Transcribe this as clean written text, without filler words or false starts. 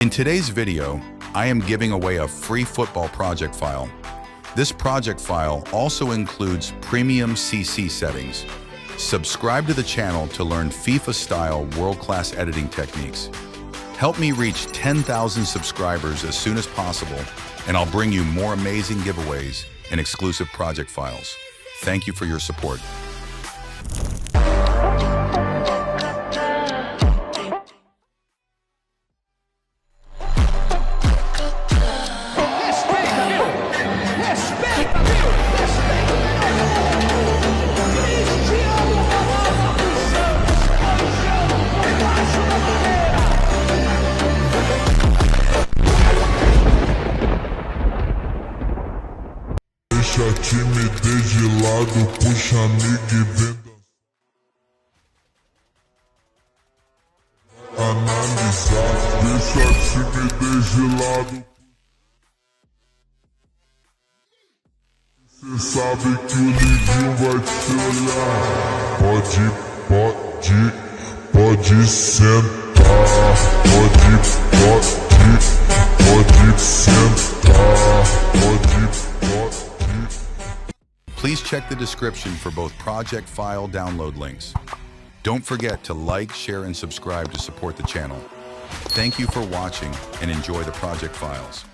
In today's video, I am giving away a free football project file. This project file also includes premium CC settings. Subscribe to the channel to learn FIFA-style world-class editing techniques. Help me reach 10,000 subscribers as soon as possible, and I'll bring you more amazing giveaways and exclusive project files. Thank you for your support. Deixa a timidez de lado, puxa amigo e venda. Analisar, deixa a timidez de lado. Cê sabe que o livinho vai te olhar. Pode sentar. Pode sentar. Pode. Please check the description for both project file download links. Don't forget to like, share, and subscribe to support the channel. Thank you for watching and enjoy the project files.